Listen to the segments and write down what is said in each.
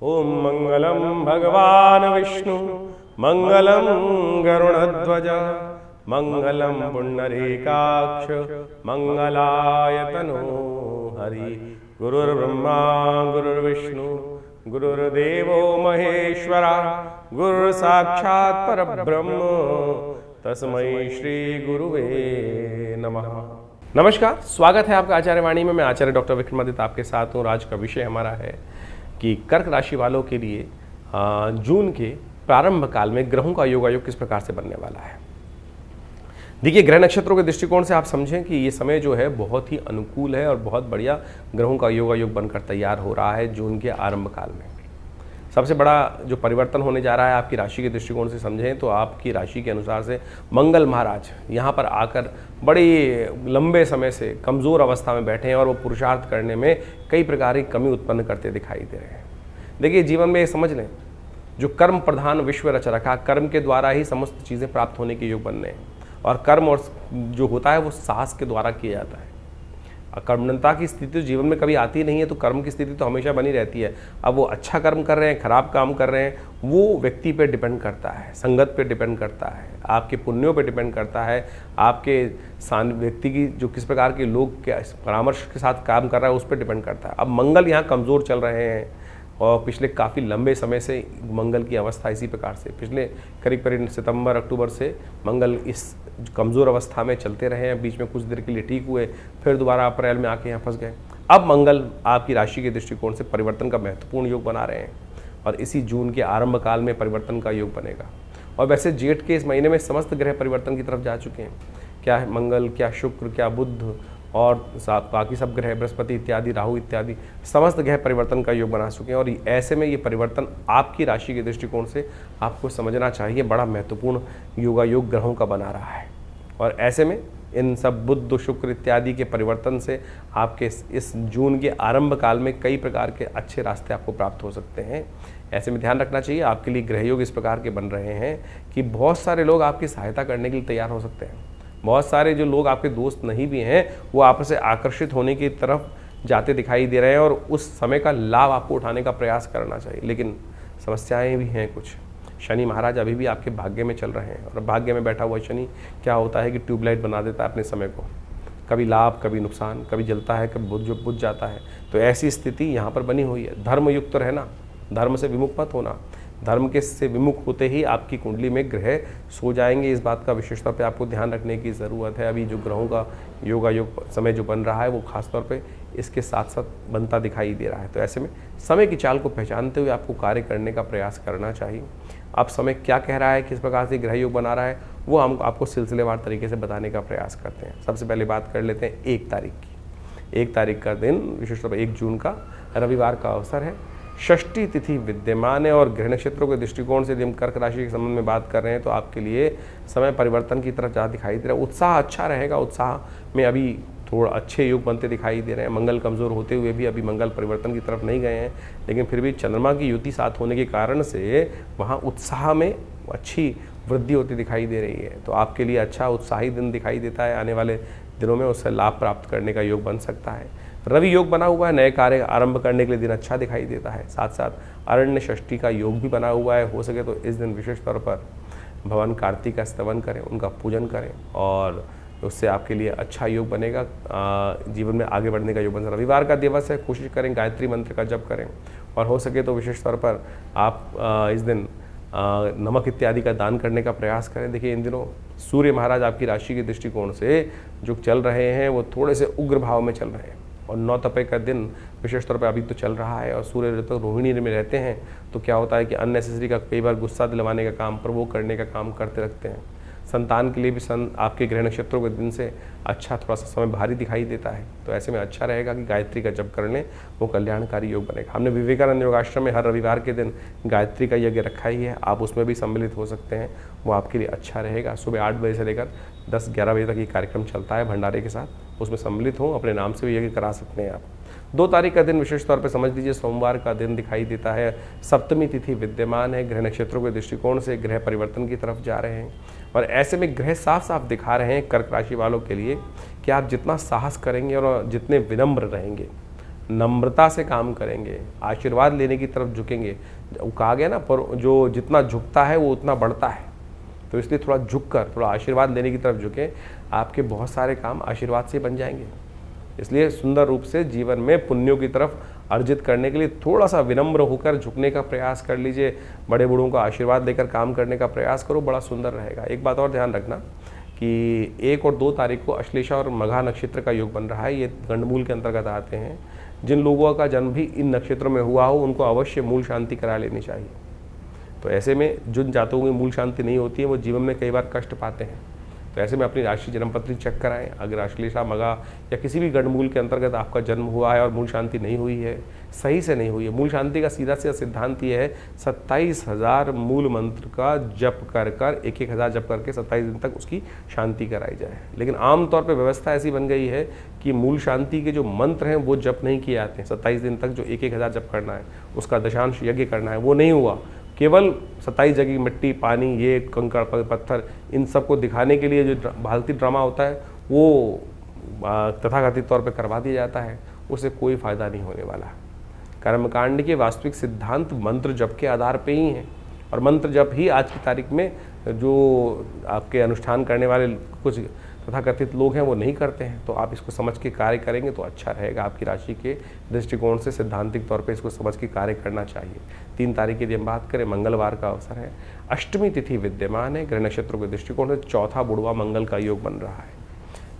ओम मंगलम भगवान विष्णु मंगलम गरुड़ध्वज मंगलम पुंडरीकाक्ष मंगलायतनो हरि। गुरुर्ब्रह्मा गुरुर्विष्णु गुरुर्देवो महेश्वरा गुरु साक्षात् परब्रह्म तस्मै श्री गुरुवे नमः। नमस्कार, स्वागत है आपका आचार्य वाणी में। मैं आचार्य डॉक्टर विक्रमादित्य आपके साथ हूँ। आज का विषय हमारा है कि कर्क राशि वालों के लिए जून के प्रारंभ काल में ग्रहों का योगायोग किस प्रकार से बनने वाला है। देखिए, ग्रह नक्षत्रों के दृष्टिकोण से आप समझें कि ये समय जो है बहुत ही अनुकूल है और बहुत बढ़िया ग्रहों का योगायोग बनकर तैयार हो रहा है जून के आरंभ काल में। सबसे बड़ा जो परिवर्तन होने जा रहा है आपकी राशि के दृष्टिकोण से समझें तो आपकी राशि के अनुसार से मंगल महाराज यहाँ पर आकर बड़ी लंबे समय से कमज़ोर अवस्था में बैठे हैं और वो पुरुषार्थ करने में कई प्रकार की कमी उत्पन्न करते दिखाई दे रहे हैं। देखिए, जीवन में ये समझ लें, जो कर्म प्रधान विश्व रच रखा, कर्म के द्वारा ही समस्त चीज़ें प्राप्त होने के योग बनने हैं और कर्म और जो होता है वो साहस के द्वारा किया जाता है। कर्मण्यता की स्थिति तो जीवन में कभी आती नहीं है, तो कर्म की स्थिति तो हमेशा बनी रहती है। अब वो अच्छा कर्म कर रहे हैं, खराब काम कर रहे हैं, वो व्यक्ति पे डिपेंड करता है, संगत पे डिपेंड करता है, आपके पुण्यों पे डिपेंड करता है, आपके व्यक्ति की जो किस प्रकार के लोग के परामर्श के साथ काम कर रहा है उस पर डिपेंड करता है। अब मंगल यहाँ कमज़ोर चल रहे हैं और पिछले काफ़ी लंबे समय से मंगल की अवस्था इसी प्रकार से पिछले करीब करीब सितंबर अक्टूबर से मंगल इस कमज़ोर अवस्था में चलते रहे हैं। बीच में कुछ देर के लिए ठीक हुए, फिर दोबारा अप्रैल में आके यहाँ फंस गए। अब मंगल आपकी राशि के दृष्टिकोण से परिवर्तन का महत्वपूर्ण योग बना रहे हैं और इसी जून के आरंभ काल में परिवर्तन का योग बनेगा। और वैसे जेठ के इस महीने में समस्त ग्रह परिवर्तन की तरफ जा चुके हैं। क्या है मंगल, क्या शुक्र, क्या बुध और बाकी सब ग्रह, बृहस्पति इत्यादि, राहु इत्यादि समस्त ग्रह परिवर्तन का योग बना चुके हैं। और ऐसे में ये परिवर्तन आपकी राशि के दृष्टिकोण से आपको समझना चाहिए, बड़ा महत्वपूर्ण योगायोग ग्रहों का बना रहा है। और ऐसे में इन सब बुध, शुक्र इत्यादि के परिवर्तन से आपके इस जून के आरंभ काल में कई प्रकार के अच्छे रास्ते आपको प्राप्त हो सकते हैं। ऐसे में ध्यान रखना चाहिए, आपके लिए ग्रह योग इस प्रकार के बन रहे हैं कि बहुत सारे लोग आपकी सहायता करने के लिए तैयार हो सकते हैं। बहुत सारे जो लोग आपके दोस्त नहीं भी हैं वो आपस से आकर्षित होने की तरफ जाते दिखाई दे रहे हैं और उस समय का लाभ आपको उठाने का प्रयास करना चाहिए। लेकिन समस्याएं भी हैं कुछ। शनि महाराज अभी भी आपके भाग्य में चल रहे हैं और भाग्य में बैठा हुआ शनि क्या होता है कि ट्यूबलाइट बना देता है अपने समय को, कभी लाभ कभी नुकसान, कभी जलता है कभी बुझ जाता है। तो ऐसी स्थिति यहाँ पर बनी हुई है। धर्मयुक्त रहना, धर्म से विमुख मत होना। धर्म के से विमुख होते ही आपकी कुंडली में ग्रह सो जाएंगे। इस बात का विशेष तौर पे आपको ध्यान रखने की ज़रूरत है। अभी जो ग्रहों का योगायोग समय जो बन रहा है वो खास तौर पे इसके साथ साथ बनता दिखाई दे रहा है। तो ऐसे में समय की चाल को पहचानते हुए आपको कार्य करने का प्रयास करना चाहिए। अब समय क्या कह रहा है, किस प्रकार से ग्रह योग बना रहा है, वो हम आपको सिलसिलेवार तरीके से बताने का प्रयास करते हैं। सबसे पहले बात कर लेते हैं 1 तारीख की। 1 तारीख का दिन विशेष तौर पर 1 जून का रविवार का अवसर है। षष्ठी तिथि विद्यमान है और ग्रह नक्षत्रों के दृष्टिकोण से यदि हम कर्क राशि के संबंध में बात कर रहे हैं तो आपके लिए समय परिवर्तन की तरफ ज़्यादा दिखाई दे रहा है। उत्साह अच्छा रहेगा, उत्साह में अभी थोड़ा अच्छे योग बनते दिखाई दे रहे हैं। मंगल कमज़ोर होते हुए भी अभी मंगल परिवर्तन की तरफ नहीं गए हैं, लेकिन फिर भी चंद्रमा की युति साथ होने के कारण से वहाँ उत्साह में अच्छी वृद्धि होती दिखाई दे रही है। तो आपके लिए अच्छा उत्साही दिन दिखाई देता है। आने वाले दिनों में उससे लाभ प्राप्त करने का योग बन सकता है। रवि योग बना हुआ है, नए कार्य आरंभ करने के लिए दिन अच्छा दिखाई देता है। साथ साथ अरण्य षष्ठी का योग भी बना हुआ है। हो सके तो इस दिन विशेष तौर पर भगवान कार्तिक का स्तवन करें, उनका पूजन करें और उससे आपके लिए अच्छा योग बनेगा। जीवन में आगे बढ़ने का योग बन। रविवार का दिवस है, कोशिश करें गायत्री मंत्र का जप करें और हो सके तो विशेष तौर पर आप इस दिन नमक इत्यादि का दान करने का प्रयास करें। देखिए, इन दिनों सूर्य महाराज आपकी राशि के दृष्टिकोण से जो चल रहे हैं वो थोड़े से उग्र भाव में चल रहे हैं और 9 तपे का दिन विशेष तौर पे अभी तो चल रहा है और सूर्य तो रोहिणी में रहते हैं। तो क्या होता है कि अननेसेसरी का कई बार गुस्सा दिलवाने का काम, प्रवोक करने का काम करते रखते हैं। संतान के लिए भी आपके ग्रह नक्षत्रों के दिन से अच्छा थोड़ा सा समय भारी दिखाई देता है। तो ऐसे में अच्छा रहेगा कि गायत्री का जप कर लें, वो कल्याणकारी योग बनेगा। हमने विवेकानंद योगाश्रम में हर रविवार के दिन गायत्री का यज्ञ रखा ही है, आप उसमें भी सम्मिलित हो सकते हैं। वो आपके लिए अच्छा रहेगा। सुबह 8 बजे से लेकर 10-11 बजे तक ये कार्यक्रम चलता है भंडारे के साथ, उसमें सम्मिलित हों, अपने नाम से भी यज्ञ करा सकते हैं आप। 2 तारीख का दिन विशेष तौर पे समझ लीजिए सोमवार का दिन दिखाई देता है। सप्तमी तिथि विद्यमान है। ग्रह नक्षत्रों के दृष्टिकोण से ग्रह परिवर्तन की तरफ जा रहे हैं और ऐसे में ग्रह साफ साफ दिखा रहे हैं कर्क राशि वालों के लिए कि आप जितना साहस करेंगे और जितने विनम्र रहेंगे, नम्रता से काम करेंगे, आशीर्वाद लेने की तरफ झुकेंगे। वो कहा गया ना, पर जो जितना झुकता है वो उतना बढ़ता है, तो इसलिए थोड़ा झुककर थोड़ा आशीर्वाद लेने की तरफ झुकें। आपके बहुत सारे काम आशीर्वाद से बन जाएंगे। इसलिए सुंदर रूप से जीवन में पुण्यों की तरफ अर्जित करने के लिए थोड़ा सा विनम्र होकर झुकने का प्रयास कर लीजिए। बड़े बूढ़ों का आशीर्वाद लेकर काम करने का प्रयास करो, बड़ा सुंदर रहेगा। एक बात और ध्यान रखना कि 1 और 2 तारीख को अश्लेषा और मघा नक्षत्र का योग बन रहा है। ये गंडमूल के अंतर्गत आते हैं। जिन लोगों का जन्म भी इन नक्षत्रों में हुआ हो उनको अवश्य मूल शांति करा लेनी चाहिए। तो ऐसे में जिन जातकों की मूल शांति नहीं होती है वो जीवन में कई बार कष्ट पाते हैं। तो ऐसे में अपनी राशि जन्मपत्री चेक कराएं। अगर अश्लेषा मघा या किसी भी गंडमूल के अंतर्गत आपका जन्म हुआ है और मूल शांति नहीं हुई है, सही से नहीं हुई है, मूल शांति का सीधा सीधा सिद्धांत ये है 27,000 मूल मंत्र का जप कर कर 1,000 जप करके 27 दिन तक उसकी शांति कराई जाए। लेकिन आमतौर पर व्यवस्था ऐसी बन गई है कि मूल शांति के जो मंत्र हैं वो जप नहीं किए जाते हैं। 27 दिन तक जो 1,000 जप करना है, उसका दशांश यज्ञ करना है, वो नहीं हुआ। केवल 27 जगह मिट्टी, पानी, ये कंकड़ पत्थर, इन सबको दिखाने के लिए जो भारतीय ड्रामा होता है वो तथाकथित तौर पे करवा दिया जाता है, उससे कोई फ़ायदा नहीं होने वाला। कर्मकांड के वास्तविक सिद्धांत मंत्र जप के आधार पे ही हैं, और मंत्र जप ही आज की तारीख में जो आपके अनुष्ठान करने वाले कुछ तथाकथित लोग हैं वो नहीं करते हैं। तो आप इसको समझ के कार्य करेंगे तो अच्छा रहेगा। आपकी राशि के दृष्टिकोण से सिद्धांतिक तौर पे इसको समझ के कार्य करना चाहिए। 3 तारीख की यदि हम बात करें, मंगलवार का अवसर है, अष्टमी तिथि विद्यमान है। ग्रह नक्षत्रों के दृष्टिकोण से चौथा बुढ़वा मंगल का योग बन रहा है।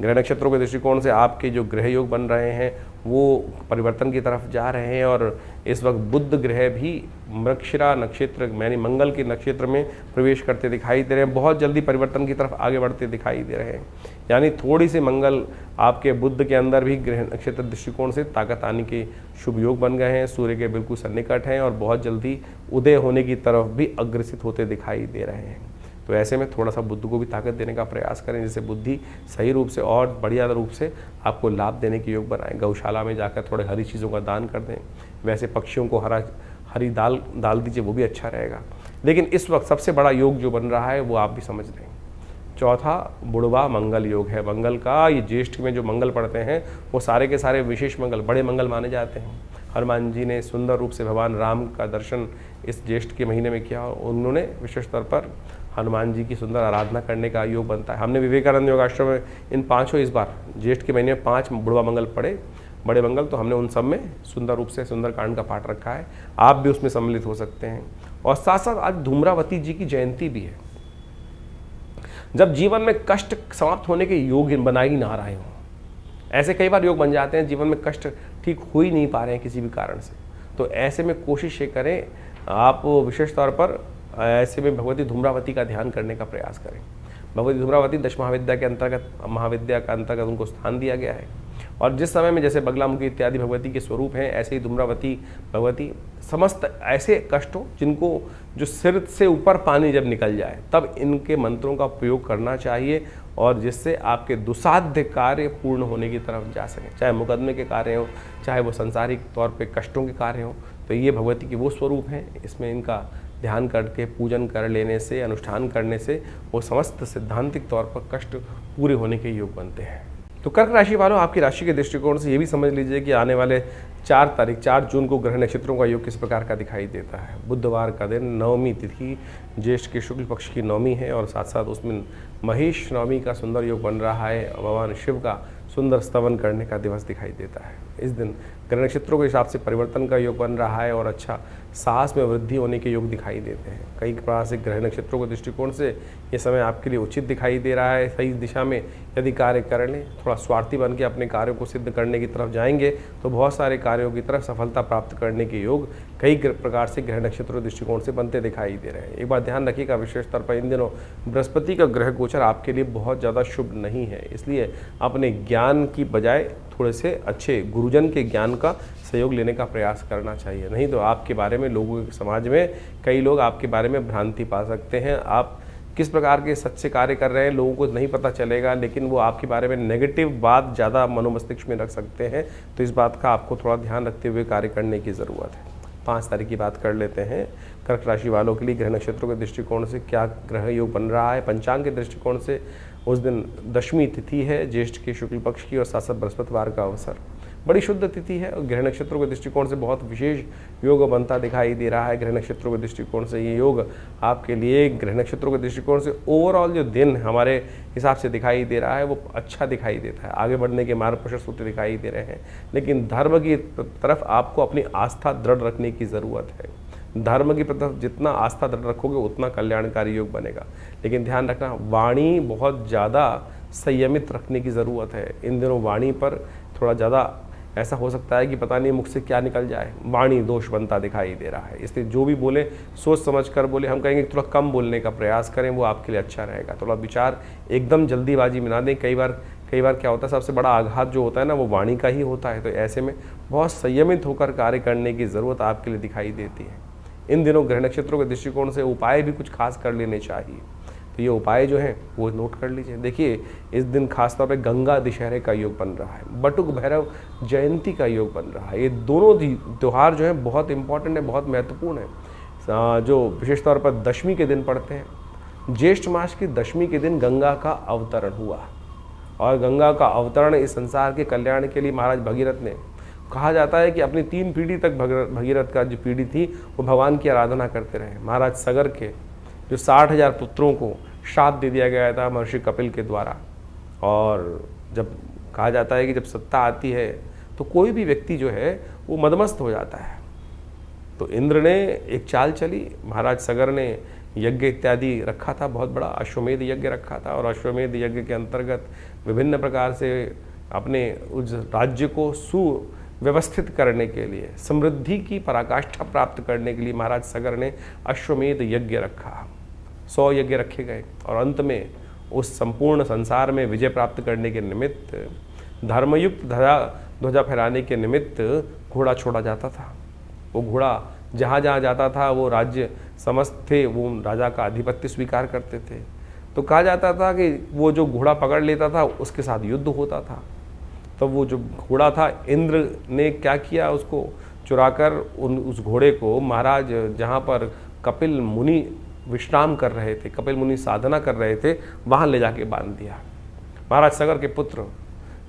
ग्रह नक्षत्रों के दृष्टिकोण से आपके जो ग्रह योग बन रहे हैं वो परिवर्तन की तरफ जा रहे हैं, और इस वक्त बुध ग्रह भी मृगशिरा नक्षत्र यानी मंगल के नक्षत्र में प्रवेश करते दिखाई दे रहे हैं। बहुत जल्दी परिवर्तन की तरफ आगे बढ़ते दिखाई दे रहे हैं। यानी थोड़ी सी मंगल आपके बुध के अंदर भी ग्रह नक्षत्र दृष्टिकोण से ताकत आने के शुभ योग बन गए हैं। सूर्य के बिल्कुल सन्निकट हैं और बहुत जल्दी उदय होने की तरफ भी अग्रसित होते दिखाई दे रहे हैं। तो ऐसे में थोड़ा सा बुद्ध को भी ताकत देने का प्रयास करें, जिससे बुद्धि सही रूप से और बढ़िया रूप से आपको लाभ देने के योग बनाएं। गौशाला में जाकर थोड़े हरी चीज़ों का दान कर दें। वैसे पक्षियों को हरी दाल दीजिए, वो भी अच्छा रहेगा। लेकिन इस वक्त सबसे बड़ा योग जो बन रहा है वो आप भी समझ लें, चौथा बुढ़वा मंगल योग है। मंगल का ये ज्येष्ठ में जो मंगल पड़ते हैं वो सारे के सारे विशेष मंगल, बड़े मंगल माने जाते हैं। हनुमान जी ने सुंदर रूप से भगवान राम का दर्शन इस ज्येष्ठ के महीने में किया, उन्होंने विशेष तौर पर हनुमान जी की सुंदर आराधना करने का योग बनता है। हमने विवेकानंद योगाश्रम में इन 5 इस बार ज्येष्ठ के महीने में 5 बुढ़वा मंगल पड़े, बड़े मंगल, तो हमने उन सब में सुंदर रूप से सुंदरकांड का पाठ रखा है। आप भी उसमें सम्मिलित हो सकते हैं। और साथ साथ आज धूम्रावती जी की जयंती भी है। जब जीवन में कष्ट समाप्त होने के योग बना ही ना रहे हों, ऐसे कई बार योग बन जाते हैं जीवन में कष्ट ठीक हो ही नहीं पा रहे हैं किसी भी कारण से, तो ऐसे में कोशिश ये करें आप विशेष तौर पर ऐसे में भगवती धूम्रावती का ध्यान करने का प्रयास करें। भगवती धूम्रावती 10 महाविद्या के अंतर्गत महाविद्या का अंतर्गत उनको स्थान दिया गया है। और जिस समय में जैसे बगलामुखी इत्यादि भगवती के स्वरूप हैं, ऐसे ही धूम्रावती भगवती समस्त ऐसे कष्टों जिनको जो सिर से ऊपर पानी जब निकल जाए तब इनके मंत्रों का प्रयोग करना चाहिए, और जिससे आपके दुसाध्य कार्य पूर्ण होने की तरफ जा सकें, चाहे मुकदमे के कार्य हो, चाहे वो संसारिक तौर पे कष्टों के कार्य हो। तो ये भगवती के वो स्वरूप हैं, इसमें इनका ध्यान करके पूजन कर लेने से, अनुष्ठान करने से वो समस्त सिद्धांतिक तौर पर कष्ट पूरे होने के योग बनते हैं। तो कर्क राशि वालों, आपकी राशि के दृष्टिकोण से ये भी समझ लीजिए कि आने वाले 4 जून को ग्रह नक्षत्रों का योग किस प्रकार का दिखाई देता है। बुधवार का दिन, नवमी तिथि, ज्येष्ठ के शुक्ल पक्ष की नवमी है, और साथ साथ उसमें महेश नवमी का सुंदर योग बन रहा है। भगवान शिव का सुंदर स्तवन करने का दिवस दिखाई देता है। इस दिन ग्रह नक्षत्रों के हिसाब से परिवर्तन का योग बन रहा है और अच्छा साहस में वृद्धि होने के योग दिखाई देते हैं। कई प्रकार से ग्रह नक्षत्रों के दृष्टिकोण से ये समय आपके लिए उचित दिखाई दे रहा है। सही दिशा में यदि कार्य कर लें, थोड़ा स्वार्थी बन के अपने कार्यों को सिद्ध करने की तरफ जाएंगे तो बहुत सारे कार्यों की तरफ सफलता प्राप्त करने के योग कई प्रकार से ग्रह नक्षत्रों दृष्टिकोण से बनते दिखाई दे रहे हैं। एक बार ध्यान रखिएगा, विशेष तौर पर इन दिनों बृहस्पति का ग्रह गोचर आपके लिए बहुत ज़्यादा शुभ नहीं है, इसलिए अपने ज्ञान की बजाय थोड़े से अच्छे गुरुजन के ज्ञान का सहयोग लेने का प्रयास करना चाहिए। नहीं तो आपके बारे में लोगों के समाज में कई लोग आपके बारे में भ्रांति पा सकते हैं। आप किस प्रकार के सच्चे कार्य कर रहे हैं लोगों को नहीं पता चलेगा, लेकिन वो आपके बारे में नेगेटिव बात ज़्यादा मनोमस्तिष्क में रख सकते हैं। तो इस बात का आपको थोड़ा ध्यान रखते हुए कार्य करने की ज़रूरत है। 5 तारीख की बात कर लेते हैं। कर्क राशि वालों के लिए ग्रह नक्षत्रों के दृष्टिकोण से क्या ग्रह योग बन रहा है। पंचांग के दृष्टिकोण से उस दिन 10वीं तिथि है, ज्येष्ठ के शुक्ल पक्ष की, और साथ साथ बृहस्पतिवार का अवसर। बड़ी शुद्ध तिथि है और ग्रह नक्षत्रों के दृष्टिकोण से बहुत विशेष योग बनता दिखाई दे रहा है। ग्रह नक्षत्रों के दृष्टिकोण से ये योग आपके लिए ग्रह नक्षत्रों के दृष्टिकोण से ओवरऑल जो दिन हमारे हिसाब से दिखाई दे रहा है वो अच्छा दिखाई देता है, आगे बढ़ने के मार्ग प्रशस्त होते दिखाई दे रहे हैं। लेकिन धर्म की तरफ आपको अपनी आस्था दृढ़ रखने की ज़रूरत है। धर्म की तरफ जितना आस्था दृढ़ रखोगे उतना कल्याणकारी योग बनेगा। लेकिन ध्यान रखना, वाणी बहुत ज़्यादा संयमित रखने की ज़रूरत है। इन दिनों वाणी पर थोड़ा ज़्यादा ऐसा हो सकता है कि पता नहीं मुख से क्या निकल जाए, वाणी दोष बनता दिखाई दे रहा है। इसलिए जो भी बोले सोच समझ कर बोले। हम कहेंगे थोड़ा कम बोलने का प्रयास करें, वो आपके लिए अच्छा रहेगा। थोड़ा विचार एकदम जल्दीबाजी में ना दें। कई बार क्या होता है, सबसे बड़ा आघात जो होता है ना वो वाणी का ही होता है। तो ऐसे में बहुत संयमित होकर कार्य करने की ज़रूरत आपके लिए दिखाई देती है। इन दिनों ग्रह नक्षत्रों के दृष्टिकोण से उपाय भी कुछ खास कर लेने चाहिए। तो ये उपाय जो हैं वो नोट कर लीजिए। देखिए, इस दिन खासतौर पे गंगा दशहरे का योग बन रहा है, बटुक भैरव जयंती का योग बन रहा है। ये दोनों त्यौहार जो हैं बहुत इंपॉर्टेंट है, बहुत महत्वपूर्ण है। जो विशेष तौर पर दशमी के दिन पड़ते हैं। ज्येष्ठ मास की दशमी के दिन गंगा का अवतरण हुआ और गंगा का अवतरण इस संसार के कल्याण के लिए महाराज भगीरथ ने, कहा जाता है कि अपनी 3 पीढ़ी तक भगीरथ का जो पीढ़ी थी वो भगवान की आराधना करते रहे। महाराज सगर के जो 60,000 पुत्रों को श्राप दे दिया गया था महर्षि कपिल के द्वारा। और जब कहा जाता है कि जब सत्ता आती है तो कोई भी व्यक्ति जो है वो मदमस्त हो जाता है। तो इंद्र ने एक चाल चली, महाराज सगर ने यज्ञ इत्यादि रखा था, बहुत बड़ा अश्वमेध यज्ञ रखा था। और अश्वमेध यज्ञ के अंतर्गत विभिन्न प्रकार से अपने उस राज्य को सुव्यवस्थित करने के लिए, समृद्धि की पराकाष्ठा प्राप्त करने के लिए महाराज सगर ने अश्वमेध यज्ञ रखा। 100 यज्ञ रखे गए और अंत में उस संपूर्ण संसार में विजय प्राप्त करने के निमित्त, धर्मयुक्त ध्वजा फहराने के निमित्त घोड़ा छोड़ा जाता था। वो घोड़ा जहाँ जहाँ जाता था वो राज्य समस्त थे वो राजा का आधिपत्य स्वीकार करते थे। तो कहा जाता था कि वो जो घोड़ा पकड़ लेता था उसके साथ युद्ध होता था। तो वो जो घोड़ा था, इंद्र ने क्या किया, उसको चुराकर उस घोड़े को महाराज जहाँ पर कपिल मुनि विश्राम कर रहे थे, कपिल मुनि साधना कर रहे थे, वहाँ ले जाके बांध दिया। महाराज सगर के पुत्र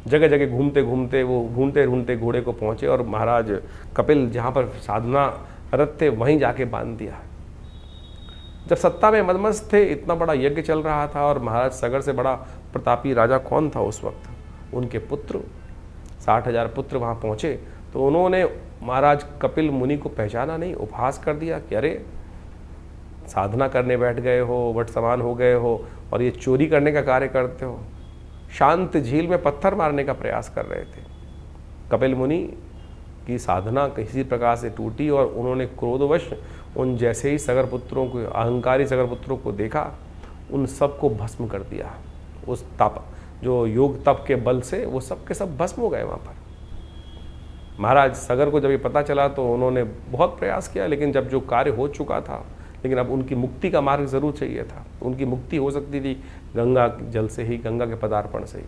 जगह जगह घूमते ढूंढते घोड़े को पहुँचे और महाराज कपिल जहाँ पर साधना रत थे वहीं जाके बांध दिया। जब सत्ता में मदमस्त थे, इतना बड़ा यज्ञ चल रहा था और महाराज सगर से बड़ा प्रतापी राजा कौन था उस वक्त? उनके पुत्र, 60,000 पुत्र वहाँ पहुँचे। तो उन्होंने महाराज कपिल मुनि को पहचाना नहीं, उपहास कर दिया कि अरे साधना करने बैठ गए हो, वट समान हो गए हो और ये चोरी करने का कार्य करते हो। शांत झील में पत्थर मारने का प्रयास कर रहे थे। कपिल मुनि की साधना किसी प्रकार से टूटी और उन्होंने क्रोधवश उन जैसे ही सगर पुत्रों को, अहंकारी सगर पुत्रों को देखा, उन सबको भस्म कर दिया। उस तप, जो योग तप के बल से वो सब के सब भस्म हो गए वहाँ पर। महाराज सगर को जब ये पता चला तो उन्होंने बहुत प्रयास किया, लेकिन जब जो कार्य हो चुका था, लेकिन अब उनकी मुक्ति का मार्ग जरूर चाहिए था। उनकी मुक्ति हो सकती थी गंगा जल से ही, गंगा के पदार्पण से ही।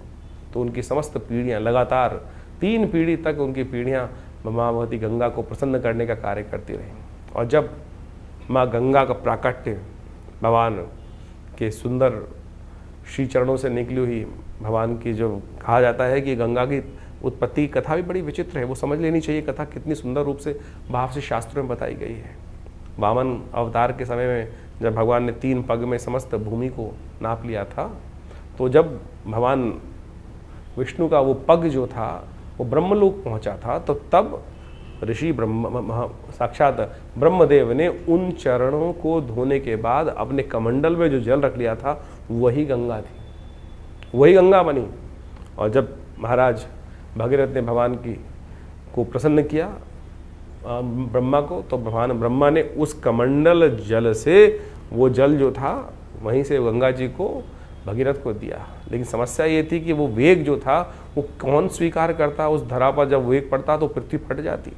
तो उनकी समस्त पीढ़ियाँ लगातार 3 पीढ़ी तक उनकी पीढ़ियाँ माँ भगवती गंगा को प्रसन्न करने का कार्य करती रही। और जब माँ गंगा का प्राकट्य भगवान के सुंदर श्री चरणों से निकली हुई, भगवान की जो कहा जाता है कि गंगा की उत्पत्ति की कथा भी बड़ी विचित्र है, वो समझ लेनी चाहिए। कथा कितनी सुंदर रूप से भाव से शास्त्रों में बताई गई है। वामन अवतार के समय में जब भगवान ने 3 पग में समस्त भूमि को नाप लिया था, तो जब भगवान विष्णु का वो पग जो था वो ब्रह्मलोक पहुंचा था, तो तब ऋषि साक्षात ब्रह्मदेव ने उन चरणों को धोने के बाद अपने कमंडल में जो जल रख लिया था वही गंगा थी, वही गंगा बनी। और जब महाराज भगीरथ ने भगवान को प्रसन्न किया ब्रह्मा को, तो भगवान ब्रह्मा ने उस कमंडल जल से वो जल जो था वहीं से गंगा जी को भगीरथ को दिया। लेकिन समस्या ये थी कि वो वेग जो था वो कौन स्वीकार करता? उस धरा पर जब वेग पड़ता तो पृथ्वी फट जाती।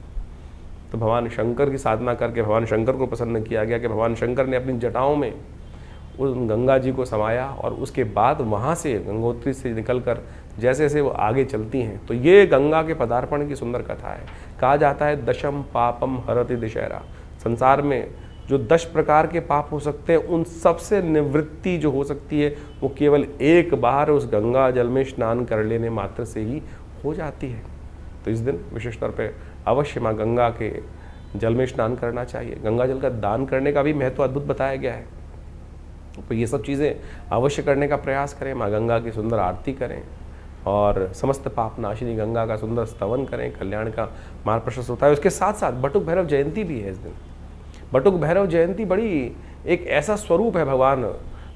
तो भगवान शंकर की साधना करके भगवान शंकर को प्रसन्न किया गया कि भगवान शंकर ने अपनी जटाओं में उस गंगा जी को समाया और उसके बाद वहाँ से गंगोत्री से निकलकर जैसे जैसे वो आगे चलती हैं, तो ये गंगा के पदार्पण की सुंदर कथा है। कहा जाता है दशम पापम हरति दशहरा। संसार में जो 10 प्रकार के पाप हो सकते हैं, उन सबसे निवृत्ति जो हो सकती है वो केवल एक बार उस गंगा जल में स्नान कर लेने मात्र से ही हो जाती है। तो इस दिन विशेष तौर पे अवश्य माँ गंगा के जल में स्नान करना चाहिए। गंगा जल का दान करने का भी महत्व अद्भुत बताया गया है। तो ये सब चीज़ें अवश्य करने का प्रयास करें, माँ गंगा की सुंदर आरती करें और समस्त पाप नाशिनी गंगा का सुंदर स्तवन करें, कल्याण का मार्ग प्रशस्त होता है। उसके साथ साथ बटुक भैरव जयंती भी है इस दिन। बटुक भैरव जयंती बड़ी एक ऐसा स्वरूप है भगवान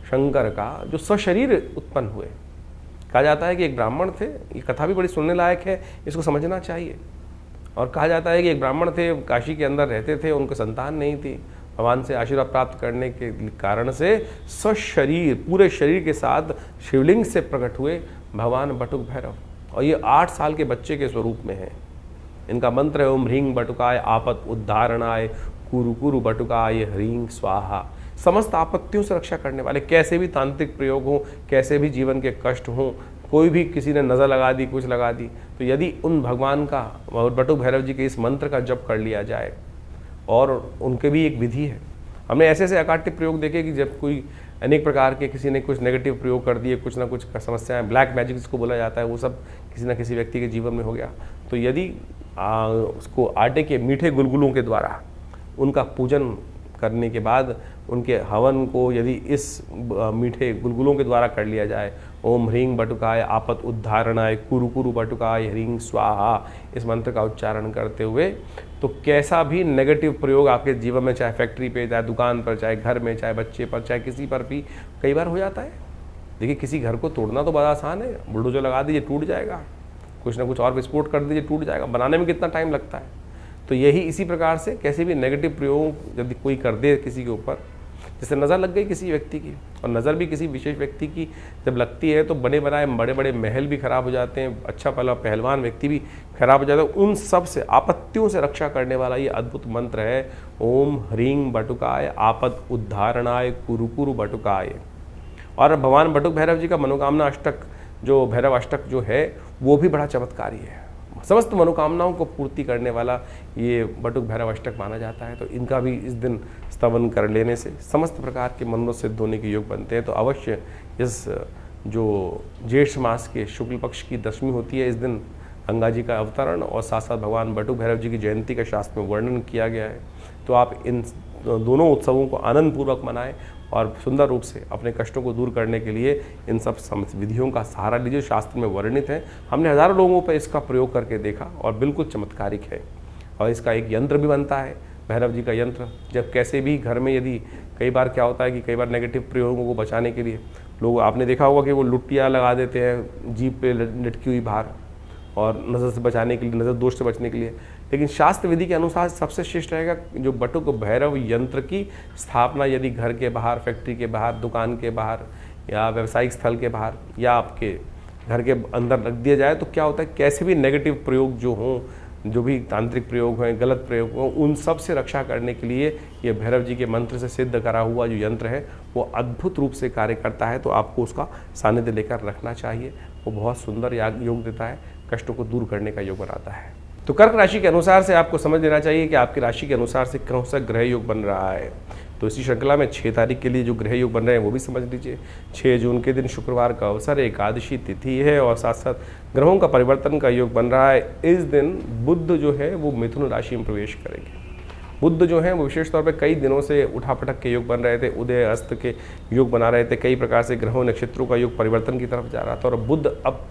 शंकर का जो सशरीर उत्पन्न हुए। कहा जाता है कि एक ब्राह्मण थे, ये कथा भी बड़ी सुनने लायक है, इसको समझना चाहिए। और कहा जाता है कि एक ब्राह्मण थे, काशी के अंदर रहते थे, उनको संतान नहीं थी। भगवान से आशीर्वाद प्राप्त करने के कारण से सशरीर पूरे शरीर के साथ शिवलिंग से प्रकट हुए भगवान बटुक भैरव, और ये 8 साल के बच्चे के स्वरूप में है। इनका मंत्र है ओम ह्रीं बटुकाय आपत उद्धारणाय कुरु कुरु बटुकाय ह्रीं स्वाहा। समस्त आपत्तियों से रक्षा करने वाले, कैसे भी तांत्रिक प्रयोग हो, कैसे भी जीवन के कष्ट हों, कोई भी किसी ने नज़र लगा दी, कुछ लगा दी, तो यदि उन भगवान का बटुक भैरव जी के इस मंत्र का जप कर लिया जाए, और उनके भी एक विधि है। हमने ऐसे ऐसे अकाट्य प्रयोग देखे कि जब कोई अनेक प्रकार के किसी ने कुछ नेगेटिव प्रयोग कर दिए, कुछ ना कुछ समस्याएं, ब्लैक मैजिक जिसको बोला जाता है, वो सब किसी न किसी व्यक्ति के जीवन में हो गया। तो यदि उसको आटे के मीठे गुलगुलों के द्वारा उनका पूजन करने के बाद उनके हवन को यदि इस मीठे गुलगुलों के द्वारा कर लिया जाए, ओम ह्रीं बटुकाय आपत उद्धारणाय कुरु कुरु बटुकाय ह्रीं स्वाहा, इस मंत्र का उच्चारण करते हुए, तो कैसा भी नेगेटिव प्रयोग आपके जीवन में, चाहे फैक्ट्री पे, चाहे दुकान पर, चाहे घर में, चाहे बच्चे पर, चाहे किसी पर भी कई बार हो जाता है। देखिए, किसी घर को तोड़ना तो बड़ा आसान है, बुलडोजर लगा दीजिए टूट जाएगा, कुछ ना कुछ और विस्फोट कर दीजिए टूट जाएगा, बनाने में कितना टाइम लगता है। तो यही इसी प्रकार से कैसे भी नेगेटिव प्रयोग यदि कोई कर दे किसी के ऊपर, जैसे नज़र लग गई किसी व्यक्ति की, और नज़र भी किसी विशेष व्यक्ति की जब लगती है तो बने बनाए बड़े बड़े महल भी खराब हो जाते हैं, अच्छा पहलवान व्यक्ति भी खराब हो जाता है। उन सब से आपत्तियों से रक्षा करने वाला ये अद्भुत मंत्र है ओम ह्रीं बटुकाय आपत उद्धारणाय कुरु कुरु बटुकाय। और भगवान बटुक भैरव जी का मनोकामना अष्टक, जो भैरव अष्टक जो है, वो भी बड़ा चमत्कारी है। समस्त मनोकामनाओं को पूर्ति करने वाला ये बटुक भैरव अष्टक माना जाता है। तो इनका भी इस दिन स्तवन कर लेने से समस्त प्रकार के मनोरथ सिद्ध होने के योग बनते हैं। तो अवश्य इस जो ज्येष्ठ मास के शुक्ल पक्ष की दशमी होती है, इस दिन गंगा जी का अवतरण और साथ साथ भगवान बटुक भैरव जी की जयंती का शास्त्र में वर्णन किया गया है। तो आप इन दोनों उत्सवों को आनंदपूर्वक मनाएं और सुंदर रूप से अपने कष्टों को दूर करने के लिए इन सब विधियों का सहारा लीजिए। शास्त्र में वर्णित है, हमने हज़ारों लोगों पर इसका प्रयोग करके देखा और बिल्कुल चमत्कारिक है। और इसका एक यंत्र भी बनता है, भैरव जी का यंत्र। जब कैसे भी घर में यदि कई बार क्या होता है कि कई बार नेगेटिव प्रयोगों को बचाने के लिए लोग, आपने देखा होगा कि वो लुटिया लगा देते हैं जीभ पे लटकी हुई बाहर, और नज़र से बचाने के लिए, नज़र दोष से बचने के लिए। लेकिन शास्त्र विधि के अनुसार सबसे श्रेष्ठ रहेगा जो बटुक भैरव यंत्र की स्थापना यदि घर के बाहर, फैक्ट्री के बाहर, दुकान के बाहर या व्यावसायिक स्थल के बाहर या आपके घर के अंदर रख दिया जाए, तो क्या होता है, कैसे भी नेगेटिव प्रयोग जो हों, जो भी तांत्रिक प्रयोग हैं, गलत प्रयोग हों, उन सब से रक्षा करने के लिए ये भैरव जी के मंत्र से सिद्ध करा हुआ जो यंत्र है वो अद्भुत रूप से कार्य करता है। तो आपको उसका सानिध्य लेकर रखना चाहिए। वो बहुत सुंदर योग देता है, कष्टों को दूर करने का योग बनाता है। तो कर्क राशि के अनुसार से आपको समझ लेना चाहिए कि आपकी राशि के अनुसार से कौन सा ग्रह योग बन रहा है। तो इसी श्रृंखला में 6 तारीख के लिए जो ग्रह योग बन रहे हैं वो भी समझ लीजिए। 6 जून के दिन शुक्रवार का अवसर, एकादशी तिथि है और साथ साथ ग्रहों का परिवर्तन का योग बन रहा है। इस दिन बुध जो है वो मिथुन राशि में प्रवेश करेंगे। बुध जो है वो विशेष तौर पे कई दिनों से उठापटक के योग बन रहे थे, उदय अस्त के योग बना रहे थे, कई प्रकार से ग्रहों नक्षत्रों का योग परिवर्तन की तरफ जा रहा था। और बुध अब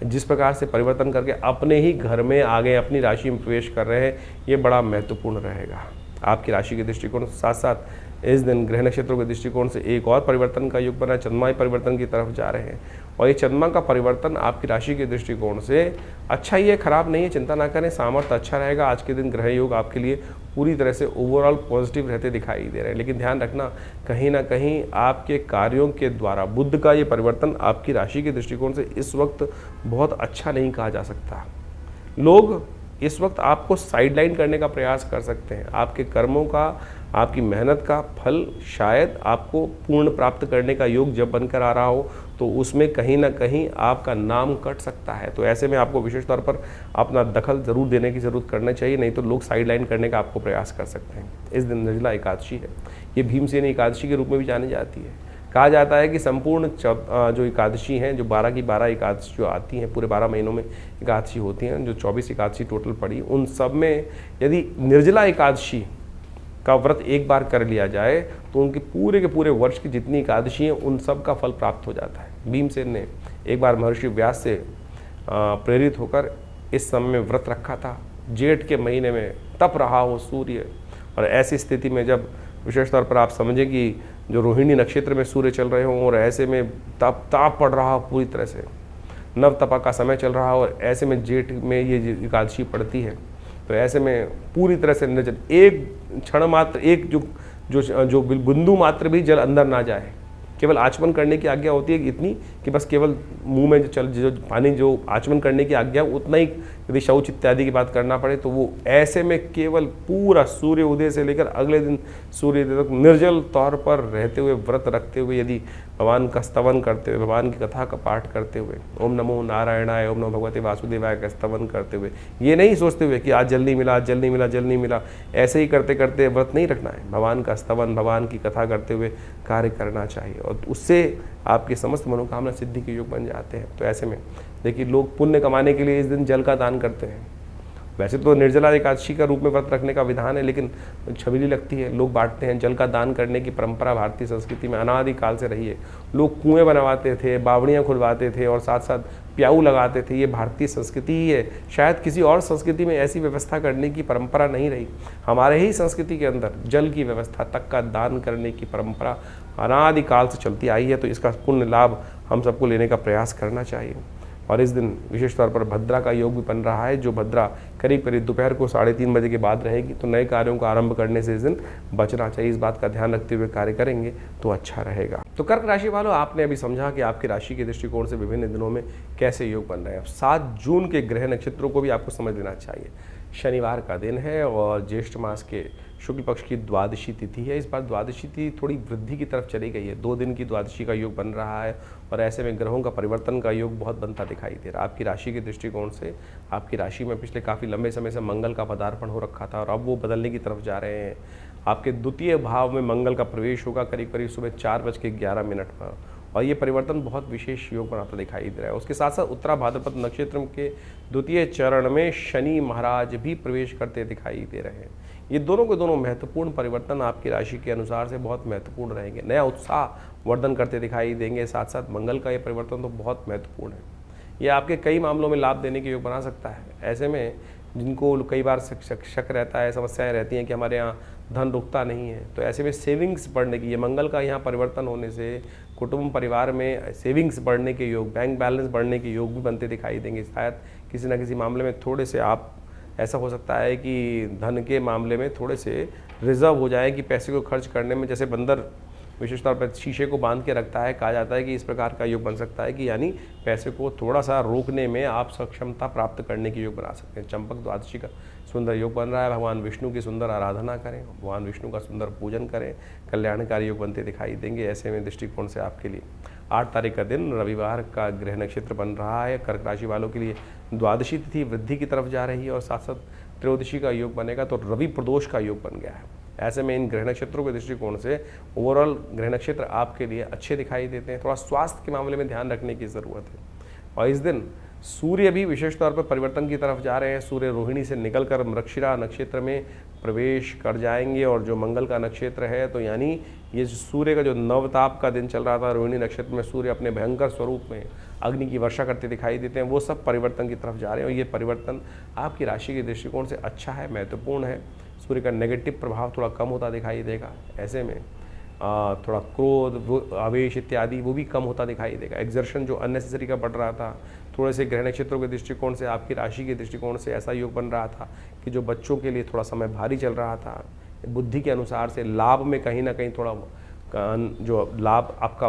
जिस प्रकार से परिवर्तन करके अपने ही घर में आ गए, अपनी राशि में प्रवेश कर रहे हैं, ये बड़ा महत्वपूर्ण रहेगा आपकी राशि के दृष्टिकोण से। साथ साथ इस दिन ग्रह नक्षत्रों के दृष्टिकोण से एक और परिवर्तन का योग बना, चंद्रमा परिवर्तन की तरफ जा रहे हैं। और ये चंद्रमा का परिवर्तन आपकी राशि के दृष्टिकोण से अच्छा ही है, खराब नहीं है, चिंता ना करें, सामर्थ्य अच्छा रहेगा। आज के दिन ग्रह योग आपके लिए पूरी तरह से ओवरऑल पॉजिटिव रहते दिखाई दे रहे हैं। लेकिन ध्यान रखना, कहीं ना कहीं आपके कार्यों के द्वारा बुध का ये परिवर्तन आपकी राशि के दृष्टिकोण से इस वक्त बहुत अच्छा नहीं कहा जा सकता। लोग इस वक्त आपको साइडलाइन करने का प्रयास कर सकते हैं। आपके कर्मों का, आपकी मेहनत का फल शायद आपको पूर्ण प्राप्त करने का योग जब बनकर आ रहा हो, तो उसमें कहीं ना कहीं आपका नाम कट सकता है। तो ऐसे में आपको विशेष तौर पर अपना दखल जरूर देने की जरूरत करना चाहिए, नहीं तो लोग साइडलाइन करने का आपको प्रयास कर सकते हैं। इस दिन निर्जला एकादशी है, ये भीमसेनी एकादशी के रूप में भी जानी जाती है। कहा जाता है कि संपूर्ण जो एकादशी हैं, जो 12 की 12 एकादशी जो आती हैं, पूरे 12 महीनों में एकादशी होती हैं, जो 24 एकादशी टोटल पड़ी, उन सब में यदि निर्जला एकादशी का व्रत एक बार कर लिया जाए तो उनके पूरे के पूरे वर्ष की जितनी एकादशी हैं उन सब का फल प्राप्त हो जाता है। भीमसेन ने एक बार महर्षि व्यास से प्रेरित होकर इस समय में व्रत रखा था। जेठ के महीने में तप रहा हो सूर्य, और ऐसी स्थिति में जब विशेष तौर पर आप समझें कि जो रोहिणी नक्षत्र में सूर्य चल रहे हों और ऐसे में ताप पड़ रहा हो, पूरी तरह से नव तपा का समय चल रहा हो, और ऐसे में जेठ में ये एकादशी पड़ती है, तो ऐसे में पूरी तरह से निर्जल, एक क्षण मात्र, एक जो बिंदु मात्र भी जल अंदर ना जाए, केवल आचमन करने की आज्ञा होती है इतनी कि बस केवल मुंह में जो पानी जो आचमन करने की आज्ञा उतना ही, यदि शौच इत्यादि की बात करना पड़े तो वो ऐसे में केवल पूरा सूर्य उदय से लेकर अगले दिन सूर्योदय तक निर्जल तौर पर रहते हुए, व्रत रखते हुए, यदि भगवान का स्तवन करते हुए, भगवान की कथा का पाठ करते हुए, ओम नमो नारायणाय, ओम नमो भगवते वासुदेवाय का स्तवन करते हुए, ये नहीं सोचते हुए कि आज जल नहीं मिला, जल नहीं मिला, जल नहीं मिला, ऐसे ही करते करते व्रत नहीं रखना है। भगवान का स्तवन, भगवान की कथा करते हुए कार्य करना चाहिए, और उससे आपकी समस्त मनोकामना सिद्धि के योग बन जाते हैं। तो ऐसे में देखिए, लोग पुण्य कमाने के लिए इस दिन जल का दान करते हैं। वैसे तो निर्जला एकादशी का रूप में व्रत रखने का विधान है, लेकिन छबीली लगती है, लोग बांटते हैं। जल का दान करने की परंपरा भारतीय संस्कृति में अनादिकाल से रही है। लोग कुएं बनवाते थे, बावड़ियाँ खुलवाते थे और साथ साथ प्याऊ लगाते थे। ये भारतीय संस्कृति ही है। शायद किसी और संस्कृति में ऐसी व्यवस्था करने की परंपरा नहीं रही। हमारे ही संस्कृति के अंदर जल की व्यवस्था तक का दान करने की परंपरा अनादिकाल से चलती आई है। तो इसका पुण्य लाभ हम सबको लेने का प्रयास करना चाहिए। और इस दिन विशेष तौर पर भद्रा का योग भी बन रहा है, जो भद्रा करीब करीब दोपहर को 3:30 बजे के बाद रहेगी। तो नए कार्यों का आरंभ करने से इस दिन बचना चाहिए। इस बात का ध्यान रखते हुए कार्य करेंगे तो अच्छा रहेगा। तो कर्क राशि वालों, आपने अभी समझा कि आपकी राशि के दृष्टिकोण से विभिन्न दिनों में कैसे योग बन रहे हैं। 7 जून के ग्रह नक्षत्रों को भी आपको समझ लेना चाहिए। शनिवार का दिन है और ज्येष्ठ मास के शुक्ल पक्ष की द्वादशी तिथि है। इस बार द्वादशी तिथि थोड़ी वृद्धि की तरफ चली गई है। 2 दिन की द्वादशी का योग बन रहा है और ऐसे में ग्रहों का परिवर्तन का योग बहुत बनता दिखाई दे रहा है। आपकी राशि के दृष्टिकोण से आपकी राशि में पिछले काफ़ी लंबे समय से मंगल का पदार्पण हो रखा था और अब वो बदलने की तरफ जा रहे हैं। आपके द्वितीय भाव में मंगल का प्रवेश होगा करीब करीब सुबह 4:11 पर, और ये परिवर्तन बहुत विशेष योग बनाता दिखाई दे रहा है। उसके साथ साथ उत्तरा भाद्रपद नक्षत्र के द्वितीय चरण में शनि महाराज भी प्रवेश करते दिखाई दे रहे हैं। ये दोनों के दोनों महत्वपूर्ण परिवर्तन आपकी राशि के अनुसार से बहुत महत्वपूर्ण रहेंगे। नया उत्साह वर्धन करते दिखाई देंगे। साथ साथ मंगल का ये परिवर्तन तो बहुत महत्वपूर्ण है। ये आपके कई मामलों में लाभ देने के योग बना सकता है। ऐसे में जिनको कई बार शक रहता है, समस्याएं रहती हैं कि हमारे यहाँ धन रुकता नहीं है, तो ऐसे में सेविंग्स बढ़ने की, ये मंगल का यहाँ परिवर्तन होने से कुटुंब परिवार में सेविंग्स बढ़ने के योग, बैंक बैलेंस बढ़ने के योग भी बनते दिखाई देंगे। शायद किसी न किसी मामले में थोड़े से आप, ऐसा हो सकता है कि धन के मामले में थोड़े से रिजर्व हो जाए कि पैसे को खर्च करने में, जैसे बंदर विशेष तौर पर शीशे को बांध के रखता है, कहा जाता है कि इस प्रकार का योग बन सकता है कि यानी पैसे को थोड़ा सा रोकने में आप सक्षमता प्राप्त करने के योग बना सकते हैं। चंपक द्वादशी का सुंदर योग बन रहा है। भगवान विष्णु की सुंदर आराधना करें, भगवान विष्णु का सुंदर पूजन करें, कल्याणकारी योग बनते दिखाई देंगे। ऐसे में दृष्टिकोण से आपके लिए 8 तारीख का दिन रविवार का ग्रह नक्षत्र बन रहा है। कर्क राशि वालों के लिए द्वादशी तिथि वृद्धि की तरफ जा रही है और साथ साथ त्रयोदशी का योग बनेगा, तो रवि प्रदोष का योग बन गया है। ऐसे में इन ग्रह नक्षत्रों के दृष्टिकोण से ओवरऑल ग्रह नक्षत्र आपके लिए अच्छे दिखाई देते हैं। थोड़ा स्वास्थ्य के मामले में ध्यान रखने की ज़रूरत है। और इस दिन सूर्य भी विशेष तौर पर परिवर्तन की तरफ जा रहे हैं। सूर्य रोहिणी से निकलकर मृगशिरा नक्षत्र में प्रवेश कर जाएंगे और जो मंगल का नक्षत्र है, तो यानी ये सूर्य का जो नवताप का दिन चल रहा था, रोहिणी नक्षत्र में सूर्य अपने भयंकर स्वरूप में अग्नि की वर्षा करते दिखाई देते हैं, वो सब परिवर्तन की तरफ जा रहे हैं। और ये परिवर्तन आपकी राशि के दृष्टिकोण से अच्छा है, महत्वपूर्ण है। सूर्य का नेगेटिव प्रभाव थोड़ा कम होता दिखाई देगा। ऐसे में थोड़ा क्रोध, आवेश इत्यादि वो भी कम होता दिखाई देगा। एग्जर्शन जो अननेसेसरी का बढ़ रहा था, थोड़े से ग्रह नक्षत्रों के दृष्टिकोण से आपकी राशि के दृष्टिकोण से ऐसा योग बन रहा था कि जो बच्चों के लिए थोड़ा समय भारी चल रहा था, बुद्धि के अनुसार से लाभ में कहीं ना कहीं थोड़ा जो लाभ आपका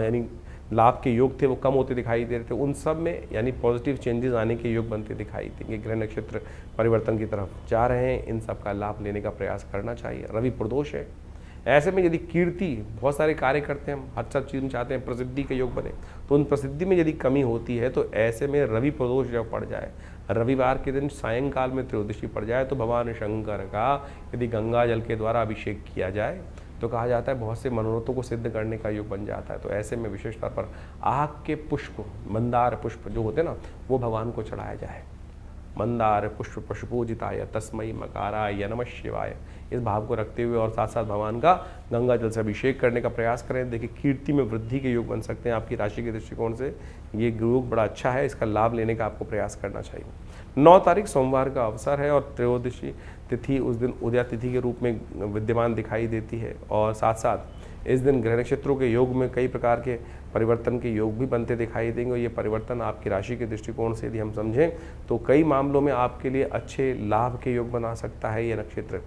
यानी लाभ के योग थे वो कम होते दिखाई दे रहे थे। उन सब में यानी पॉजिटिव चेंजेस आने के योग बनते दिखाई देंगे। ग्रह नक्षत्र परिवर्तन की तरफ जा रहे हैं, इन सब का लाभ लेने का प्रयास करना चाहिए। रवि प्रदोष है। ऐसे में यदि कीर्ति, बहुत सारे कार्य करते हैं हम, हर सब चीज़ में चाहते हैं प्रसिद्धि के योग बने, तो उन प्रसिद्धि में यदि कमी होती है तो ऐसे में रवि प्रदोष जब पड़ जाए, रविवार के दिन सायंकाल में त्रयोदशी पड़ जाए, तो भगवान शंकर का यदि गंगा जल के द्वारा अभिषेक किया जाए तो कहा जाता है बहुत से मनोरथों को सिद्ध करने का योग बन जाता है। तो ऐसे में विशेष तौर पर आग के पुष्प, मंदार पुष्प जो होते हैं ना, वो भगवान को चढ़ाया जाए। मंदार पुष्प पशुपूजिताय तस्मै मकाराय नमः शिवाय, इस भाव को रखते हुए और साथ साथ भगवान का गंगा जल से अभिषेक करने का प्रयास करें। देखिए कीर्ति में वृद्धि के योग बन सकते हैं। आपकी राशि के दृष्टिकोण से ये योग बड़ा अच्छा है, इसका लाभ लेने का आपको प्रयास करना चाहिए। 9 तारीख सोमवार का अवसर है और त्रयोदशी तिथि उस दिन उदया तिथि के रूप में विद्यमान दिखाई देती है। और साथ साथ इस दिन ग्रह नक्षत्रों के योग में कई प्रकार के परिवर्तन के योग भी बनते दिखाई देंगे। और ये परिवर्तन आपकी राशि के दृष्टिकोण से यदि हम समझें तो कई मामलों में आपके लिए अच्छे लाभ के योग बना सकता है ये नक्षत्र।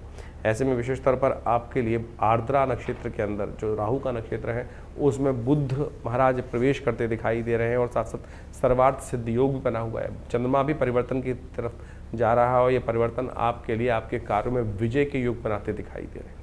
ऐसे में विशेष तौर पर आपके लिए आर्द्रा नक्षत्र के अंदर जो राहु का नक्षत्र है उसमें बुध महाराज प्रवेश करते दिखाई दे रहे हैं और साथ साथ सर्वार्थ सिद्ध योग भी बना हुआ है। चंद्रमा भी परिवर्तन की तरफ जा रहा है और ये परिवर्तन आपके लिए आपके कार्यों में विजय के योग बनाते दिखाई दे रहे हैं।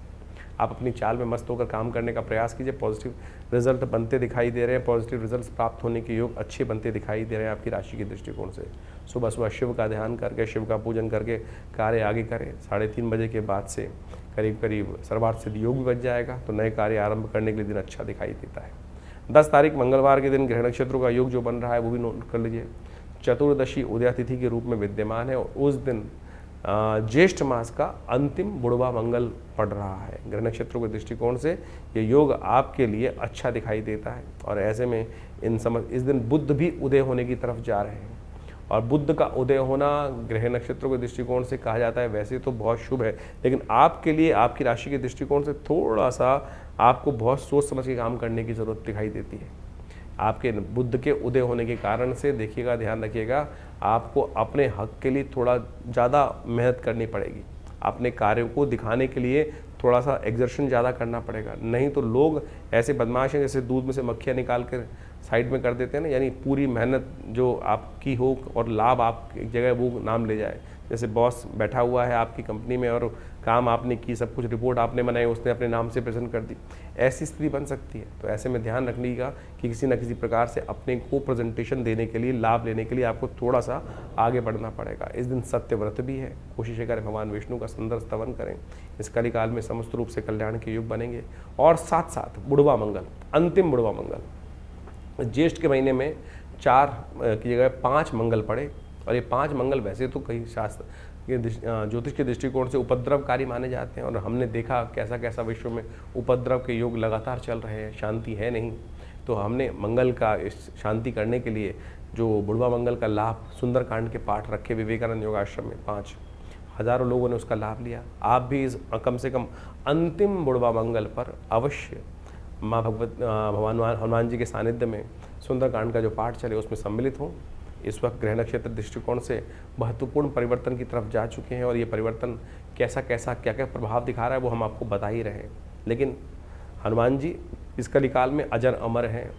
आप अपनी चाल में मस्त होकर काम करने का प्रयास कीजिए। पॉजिटिव रिजल्ट बनते दिखाई दे रहे हैं। पॉजिटिव रिजल्ट्स प्राप्त होने के योग अच्छे बनते दिखाई दे रहे हैं आपकी राशि के दृष्टिकोण से। सुबह सुबह शिव का ध्यान करके, शिव का पूजन करके कार्य आगे करें। 3:30 बजे के बाद से करीब करीब सर्वार्थ सिद्ध योग भी बच जाएगा, तो नए कार्य आरंभ करने के लिए दिन अच्छा दिखाई देता है। 10 तारीख मंगलवार के दिन ग्रह नक्षत्रों का योग जो बन रहा है वो भी नोट कर लीजिए। चतुर्दशी उदया तिथि के रूप में विद्यमान है और उस दिन ज्येष्ठ मास का अंतिम बुढ़वा मंगल पड़ रहा है। ग्रह नक्षत्रों के दृष्टिकोण से ये योग आपके लिए अच्छा दिखाई देता है। और ऐसे में इस दिन बुध भी उदय होने की तरफ जा रहे हैं और बुध का उदय होना ग्रह नक्षत्रों के दृष्टिकोण से कहा जाता है वैसे तो बहुत शुभ है, लेकिन आपके लिए आपकी राशि के दृष्टिकोण से थोड़ा सा आपको बहुत सोच समझ के काम करने की ज़रूरत दिखाई देती है। आपके बुध के उदय होने के कारण से देखिएगा, ध्यान रखिएगा, आपको अपने हक के लिए थोड़ा ज़्यादा मेहनत करनी पड़ेगी। अपने कार्य को दिखाने के लिए थोड़ा सा एग्जर्शन ज़्यादा करना पड़ेगा, नहीं तो लोग ऐसे बदमाश हैं जैसे दूध में से मक्खियाँ निकाल कर साइड में कर देते हैं ना, यानी पूरी मेहनत जो आपकी हो और लाभ आप एक जगह वो नाम ले जाए। जैसे बॉस बैठा हुआ है आपकी कंपनी में और काम आपने की, सब कुछ रिपोर्ट आपने बनाई, उसने अपने नाम से प्रेजेंट कर दी, ऐसी स्थिति बन सकती है। तो ऐसे में ध्यान रखिएगा कि किसी न किसी प्रकार से अपने को प्रेजेंटेशन देने के लिए, लाभ लेने के लिए आपको थोड़ा सा आगे बढ़ना पड़ेगा। इस दिन सत्य व्रत भी है, कोशिश करें भगवान विष्णु का सुंदर स्तवन करें। इस कलिकाल में समस्त रूप से कल्याण के युग बनेंगे। और साथ साथ बुढ़वा मंगल, अंतिम बुढ़वा मंगल, ज्येष्ठ के महीने में 4 की जगह 5 मंगल पड़े और ये 5 मंगल वैसे तो कई शास्त्र के ज्योतिष के दृष्टिकोण से उपद्रवकारी माने जाते हैं और हमने देखा कैसा कैसा विश्व में उपद्रव के योग लगातार चल रहे हैं, शांति है नहीं। तो हमने मंगल का शांति करने के लिए जो बुढ़वा मंगल का लाभ सुंदरकांड के पाठ रखे विवेकानंद योगाश्रम में, 5 हज़ारों लोगों ने उसका लाभ लिया। आप भी इस कम से कम अंतिम बुढ़वा मंगल पर अवश्य माँ भगवान हनुमान जी के सानिध्य में सुंदरकांड का जो पाठ चले उसमें सम्मिलित हों। इस वक्त ग्रह नक्षत्र दृष्टिकोण से महत्वपूर्ण परिवर्तन की तरफ जा चुके हैं और ये परिवर्तन कैसा कैसा क्या क्या प्रभाव दिखा रहा है वो हम आपको बता ही रहे हैं। लेकिन हनुमान जी इस कलिकाल में अजर अमर हैं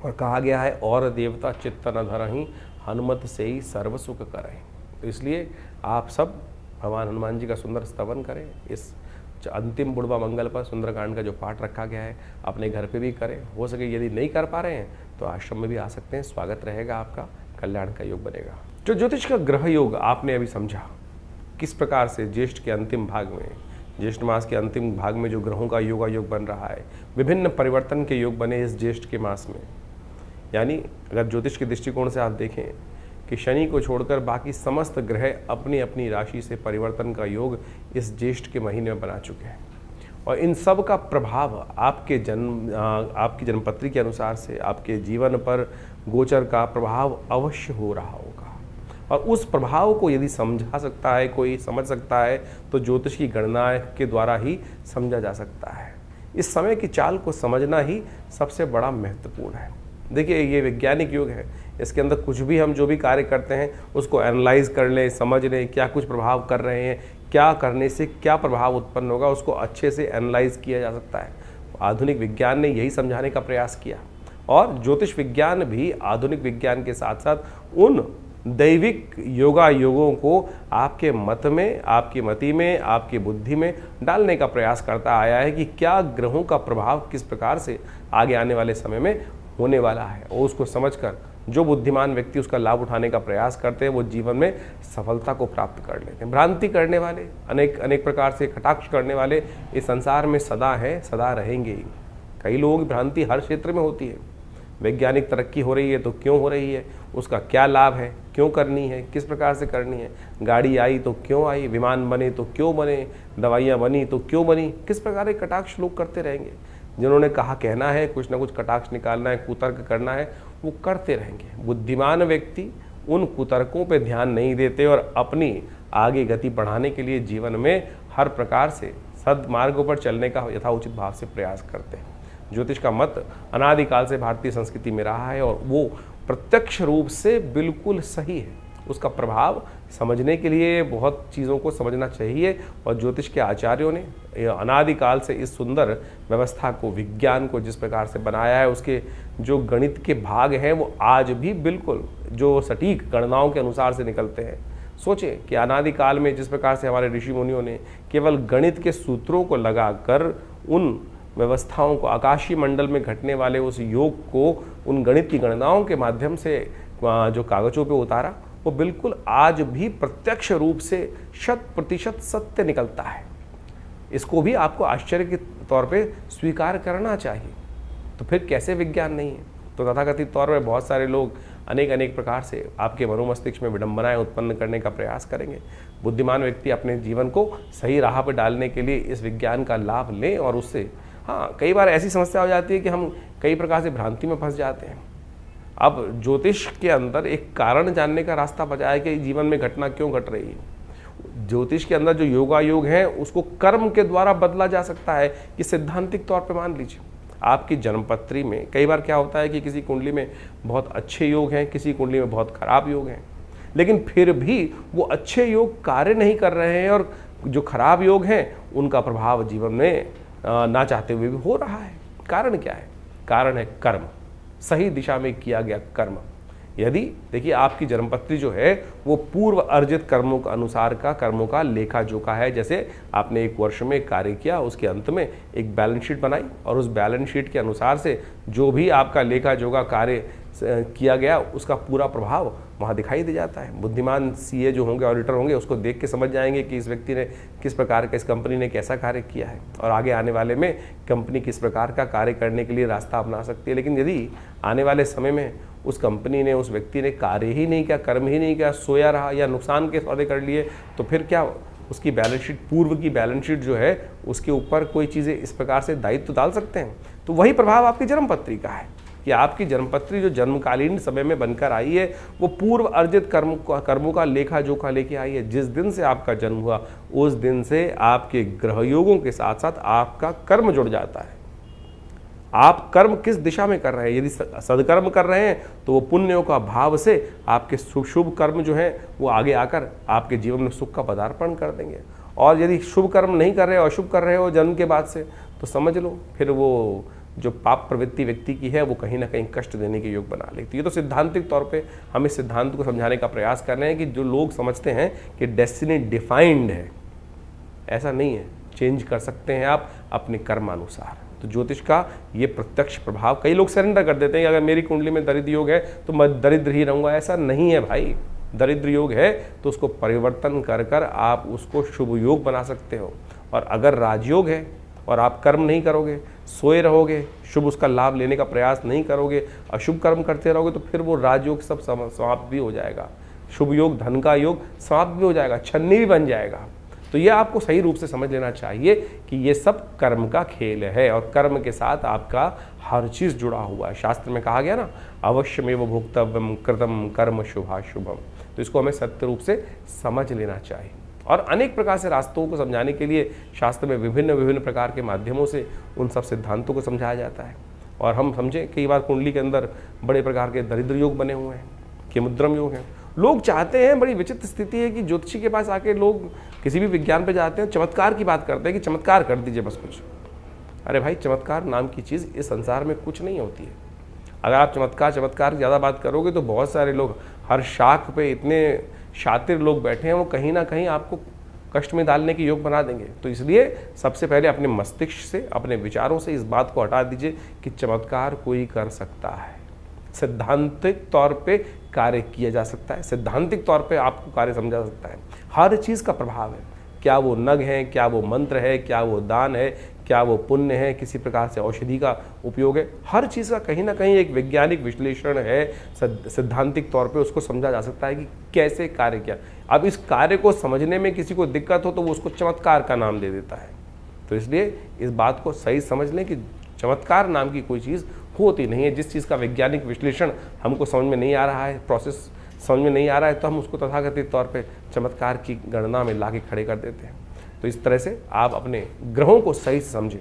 और कहा गया है और देवता चित्त न धरहि हनुमत से ही सर्व सुख करें। तो इसलिए आप सब भगवान हनुमान जी का सुंदर स्तवन करें। इस अंतिम बुढ़वा मंगल पर सुंदरकांड का जो पाठ रखा गया है अपने घर पे भी करें। हो सके यदि नहीं कर पा रहे हैं तो आश्रम में भी आ सकते हैं, स्वागत रहेगा आपका, कल्याण का योग बनेगा। जो ज्योतिष का ग्रह योग आपने अभी समझा किस प्रकार से ज्येष्ठ के अंतिम भाग में, ज्येष्ठ मास के अंतिम भाग में जो ग्रहों का योग बन रहा है, विभिन्न परिवर्तन के योग बने इस ज्येष्ठ के मास में। यानी अगर ज्योतिष के दृष्टिकोण से आप देखें कि शनि को छोड़कर बाकी समस्त ग्रह अपनी अपनी राशि से परिवर्तन का योग इस ज्येष्ठ के महीने में बना चुके हैं और इन सब का प्रभाव आपकी जन्मपत्री के अनुसार से आपके जीवन पर गोचर का प्रभाव अवश्य हो रहा होगा। और उस प्रभाव को यदि समझा सकता है, कोई समझ सकता है, तो ज्योतिष की गणना के द्वारा ही समझा जा सकता है। इस समय की चाल को समझना ही सबसे बड़ा महत्वपूर्ण है। देखिए ये वैज्ञानिक युग है, इसके अंदर कुछ भी हम जो भी कार्य करते हैं उसको एनालाइज कर लें, समझ लें क्या कुछ प्रभाव कर रहे हैं, क्या करने से क्या प्रभाव उत्पन्न होगा, उसको अच्छे से एनालाइज किया जा सकता है। आधुनिक विज्ञान ने यही समझाने का प्रयास किया और ज्योतिष विज्ञान भी आधुनिक विज्ञान के साथ साथ उन दैविक योगों को आपके मत में, आपकी मति में, आपकी बुद्धि में डालने का प्रयास करता आया है कि क्या ग्रहों का प्रभाव किस प्रकार से आगे आने वाले समय में होने वाला है और उसको समझकर जो बुद्धिमान व्यक्ति उसका लाभ उठाने का प्रयास करते हैं वो जीवन में सफलता को प्राप्त कर लेते हैं। भ्रांति करने वाले, अनेक प्रकार से कटाक्ष करने वाले इस संसार में सदा हैं, सदा रहेंगे ही। कई लोगों की भ्रांति हर क्षेत्र में होती है। वैज्ञानिक तरक्की हो रही है तो क्यों हो रही है, उसका क्या लाभ है, क्यों करनी है, किस प्रकार से करनी है, गाड़ी आई तो क्यों आई, विमान बने तो क्यों बने, दवाइयाँ बनी तो क्यों बनी, किस प्रकार के कटाक्ष लोग करते रहेंगे। जिन्होंने कहा कहना है, कुछ ना कुछ कटाक्ष निकालना है, कुतर्क करना है, वो करते रहेंगे। बुद्धिमान व्यक्ति उन कुतर्कों पे ध्यान नहीं देते और अपनी आगे गति बढ़ाने के लिए जीवन में हर प्रकार से सद्मार्गों पर चलने का यथाउचित भाव से प्रयास करते हैं। ज्योतिष का मत अनादिकाल से भारतीय संस्कृति में रहा है और वो प्रत्यक्ष रूप से बिल्कुल सही है। उसका प्रभाव समझने के लिए बहुत चीज़ों को समझना चाहिए और ज्योतिष के आचार्यों ने अनादिकाल से इस सुंदर व्यवस्था को, विज्ञान को जिस प्रकार से बनाया है, उसके जो गणित के भाग हैं वो आज भी बिल्कुल जो सटीक गणनाओं के अनुसार से निकलते हैं। सोचें कि अनादिकाल में जिस प्रकार से हमारे ऋषि मुनियों ने केवल गणित के सूत्रों को लगाकर उन व्यवस्थाओं को, आकाशीय मंडल में घटने वाले उस योग को उन गणित की गणनाओं के माध्यम से जो कागजों पे उतारा, वो बिल्कुल आज भी प्रत्यक्ष रूप से 100% सत्य निकलता है। इसको भी आपको आश्चर्य के तौर पे स्वीकार करना चाहिए। तो फिर कैसे विज्ञान नहीं है? तो तथाकथित तौर पर बहुत सारे लोग अनेक प्रकार से आपके मनोमस्तिष्क में विडंबनाएं उत्पन्न करने का प्रयास करेंगे। बुद्धिमान व्यक्ति अपने जीवन को सही राह पर डालने के लिए इस विज्ञान का लाभ लें और उससे, हाँ, कई बार ऐसी समस्या हो जाती है कि हम कई प्रकार से भ्रांति में फंस जाते हैं। अब ज्योतिष के अंदर एक कारण जानने का रास्ता बचा है कि जीवन में घटना क्यों घट रही है। ज्योतिष के अंदर जो योगायोग है उसको कर्म के द्वारा बदला जा सकता है। कि सैद्धांतिक तौर पे मान लीजिए आपकी जन्मपत्री में कई बार क्या होता है कि किसी कुंडली में बहुत अच्छे योग हैं, किसी कुंडली में बहुत खराब योग हैं, लेकिन फिर भी वो अच्छे योग कार्य नहीं कर रहे हैं और जो खराब योग हैं उनका प्रभाव जीवन में ना चाहते हुए भी हो रहा है। कारण क्या है? कारण है कर्म, सही दिशा में किया गया कर्म। यदि देखिए आपकी जन्मपत्री जो है वो पूर्व अर्जित कर्मों का अनुसार का कर्मों का लेखा जोखा है। जैसे आपने एक वर्ष में कार्य किया, उसके अंत में एक बैलेंस शीट बनाई और उस बैलेंस शीट के अनुसार से जो भी आपका लेखा जोखा कार्य किया गया उसका पूरा प्रभाव वहाँ दिखाई दे जाता है। बुद्धिमान सीए जो होंगे, ऑडिटर होंगे, उसको देख के समझ जाएंगे कि इस व्यक्ति ने किस प्रकार का, इस कंपनी ने कैसा कार्य किया है और आगे आने वाले में कंपनी किस प्रकार का कार्य करने के लिए रास्ता अपना सकती है। लेकिन यदि आने वाले समय में उस कंपनी ने, उस व्यक्ति ने कार्य ही नहीं किया, कर्म ही नहीं किया, सोया रहा या नुकसान के सौदे कर लिए, तो फिर क्या उसकी बैलेंस शीट, पूर्व की बैलेंस शीट जो है उसके ऊपर कोई चीज़ें इस प्रकार से दायित्व डाल सकते हैं। तो वही प्रभाव आपकी जन्मपत्री का है कि आपकी जन्मपत्री जो जन्मकालीन समय में बनकर आई है वो पूर्व अर्जित कर्मों का लेखा जोखा लेके आई है। जिस दिन से आपका जन्म हुआ उस दिन से आपके ग्रह योगों के साथ साथ आपका कर्म जुड़ जाता है। आप कर्म किस दिशा में कर रहे हैं? यदि सदकर्म कर रहे हैं तो वो पुण्यों का भाव से आपके शुभ कर्म जो है वो आगे आकर आपके जीवन में सुख का पदार्पण कर देंगे। और यदि शुभ कर्म नहीं कर रहे हो, अशुभ कर रहे हो जन्म के बाद से, तो समझ लो फिर वो जो पाप प्रवृत्ति व्यक्ति की है वो कहीं ना कहीं कष्ट देने के योग बना लेती है। तो सैद्धांतिक तौर पे हम इस सिद्धांत को समझाने का प्रयास कर रहे हैं कि जो लोग समझते हैं कि डेस्टिनी डिफाइंड है, ऐसा नहीं है। चेंज कर सकते हैं आप अपने कर्मानुसार। तो ज्योतिष का ये प्रत्यक्ष प्रभाव, कई लोग सरेंडर कर देते हैं कि अगर मेरी कुंडली में दरिद्र योग है तो मैं दरिद्र ही रहूँगा। ऐसा नहीं है भाई। दरिद्र योग है तो उसको परिवर्तन कर कर आप उसको शुभ योग बना सकते हो। और अगर राजयोग है और आप कर्म नहीं करोगे, सोए रहोगे, शुभ उसका लाभ लेने का प्रयास नहीं करोगे, अशुभ कर्म करते रहोगे, तो फिर वो राजयोग सब समाप्त भी हो जाएगा। शुभ योग, धन का योग समाप्त भी हो जाएगा, छन्नी भी बन जाएगा। तो ये आपको सही रूप से समझ लेना चाहिए कि ये सब कर्म का खेल है और कर्म के साथ आपका हर चीज़ जुड़ा हुआ है। शास्त्र में कहा गया ना, अवश्यमेव भोक्तव्यम कृतम कर्म शुभाशुभम। तो इसको हमें सत्य रूप से समझ लेना चाहिए। और अनेक प्रकार से रास्तों को समझाने के लिए शास्त्र में विभिन्न प्रकार के माध्यमों से उन सब सिद्धांतों को समझाया जाता है। और हम समझें कई बार कुंडली के अंदर बड़े प्रकार के दरिद्र योग बने हुए हैं, किमुद्रम योग हैं। लोग चाहते हैं, बड़ी विचित्र स्थिति है कि ज्योतिषी के पास आके लोग किसी भी विज्ञान पे जाते हैं, चमत्कार की बात करते हैं कि चमत्कार कर दीजिए बस कुछ। अरे भाई, चमत्कार नाम की चीज़ इस संसार में कुछ नहीं होती है। अगर आप चमत्कार ज़्यादा बात करोगे तो बहुत सारे लोग हर शाख पे इतने शातिर लोग बैठे हैं, वो कहीं ना कहीं आपको कष्ट में डालने के योग बना देंगे। तो इसलिए सबसे पहले अपने मस्तिष्क से, अपने विचारों से इस बात को हटा दीजिए कि चमत्कार कोई कर सकता है। सैद्धांतिक तौर पे कार्य किया जा सकता है, सैद्धांतिक तौर पे आपको कार्य समझा सकता है। हर चीज़ का प्रभाव है, क्या वो नग है, क्या वो मंत्र है, क्या वो दान है, क्या वो पुण्य है, किसी प्रकार से औषधि का उपयोग है, हर चीज़ का कहीं ना कहीं एक वैज्ञानिक विश्लेषण है, सैद्धांतिक तौर पे उसको समझा जा सकता है कि कैसे कार्य किया। अब इस कार्य को समझने में किसी को दिक्कत हो तो वो उसको चमत्कार का नाम दे देता है। तो इसलिए इस बात को सही समझ लें कि चमत्कार नाम की कोई चीज़ होती नहीं है। जिस चीज़ का वैज्ञानिक विश्लेषण हमको समझ में नहीं आ रहा है, प्रोसेस समझ में नहीं आ रहा है, तो हम उसको तथाकथित तौर पे चमत्कार की गणना में ला के खड़े कर देते हैं। तो इस तरह से आप अपने ग्रहों को सही से समझें।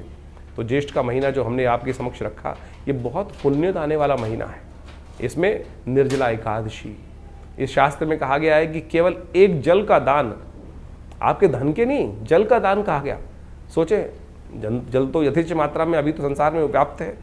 तो ज्येष्ठ का महीना जो हमने आपके समक्ष रखा, ये बहुत पुण्य दाने वाला महीना है। इसमें निर्जला एकादशी, इस शास्त्र में कहा गया है कि केवल एक जल का दान, आपके धन के नहीं, जल का दान कहा गया। सोचें, जल तो यथेच्छ मात्रा में अभी तो संसार में व्याप्त है,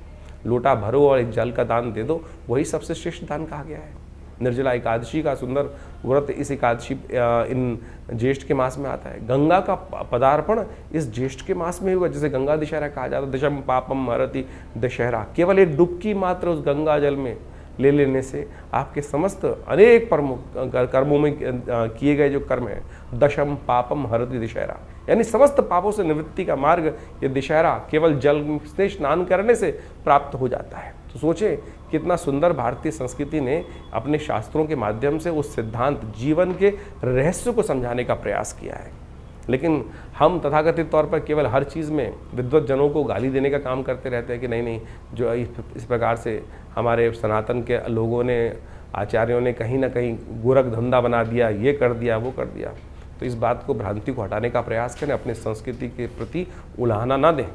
लोटा भरो और एक जल का दान दे दो, वही सबसे श्रेष्ठ दान कहा गया है। निर्जला एकादशी का सुंदर व्रत इस एकादशी इन ज्येष्ठ के मास में आता है। गंगा का पदार्पण इस ज्येष्ठ के मास में हुआ, जिसे गंगा दशहरा कहा जाता है। दशम पापम हरति दशहरा, केवल एक डुबकी मात्र उस गंगा जल में ले लेने से आपके समस्त अनेक कर्मों में किए गए जो कर्म है, दशम पापम हरति दशहरा, यानी समस्त पापों से निवृत्ति का मार्ग ये दशहरा केवल जल से स्नान करने से प्राप्त हो जाता है। तो सोचें कितना सुंदर भारतीय संस्कृति ने अपने शास्त्रों के माध्यम से उस सिद्धांत, जीवन के रहस्य को समझाने का प्रयास किया है। लेकिन हम तथाकथित तौर पर केवल हर चीज़ में विद्वत जनों को गाली देने का काम करते रहते हैं कि नहीं, जो इस प्रकार से हमारे सनातन के लोगों ने, आचार्यों ने कहीं ना कहीं गोरख धंधा बना दिया, ये कर दिया, वो कर दिया। तो इस बात को, भ्रांति को हटाने का प्रयास करें, अपने संस्कृति के प्रति उलाहना ना दें।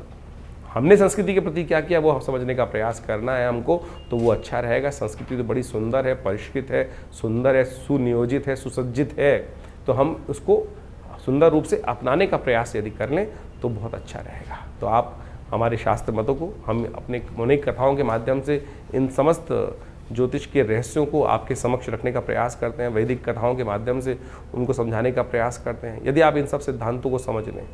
हमने संस्कृति के प्रति क्या किया वो समझने का प्रयास करना है हमको, तो वो अच्छा रहेगा। संस्कृति तो बड़ी सुंदर है, परिष्कृत है, सुंदर है, सुनियोजित है, सुसज्जित है, तो हम उसको सुंदर रूप से अपनाने का प्रयास यदि कर लें तो बहुत अच्छा रहेगा। तो आप हमारे शास्त्र मतों को, हम अपने अनेक कथाओं के माध्यम से इन समस्त ज्योतिष के रहस्यों को आपके समक्ष रखने का प्रयास करते हैं, वैदिक कथाओं के माध्यम से उनको समझाने का प्रयास करते हैं। यदि आप इन सब सिद्धांतों को समझ लें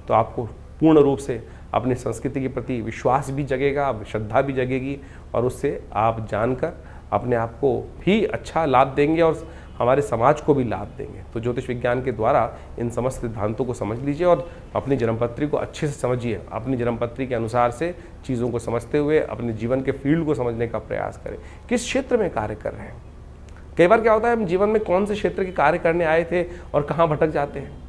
तो आपको पूर्ण रूप से अपनी संस्कृति के प्रति विश्वास भी जगेगा, श्रद्धा भी जगेगी, और उससे आप जानकर अपने आप को भी अच्छा लाभ देंगे और हमारे समाज को भी लाभ देंगे। तो ज्योतिष विज्ञान के द्वारा इन समस्त सिद्धांतों को समझ लीजिए और अपनी जन्मपत्री को अच्छे से समझिए। अपनी जन्मपत्री के अनुसार से चीज़ों को समझते हुए अपने जीवन के फील्ड को समझने का प्रयास करें, किस क्षेत्र में कार्य कर रहे हैं। कई बार क्या होता है, हम जीवन में कौन से क्षेत्र के कार्य करने आए थे और कहाँ भटक जाते हैं।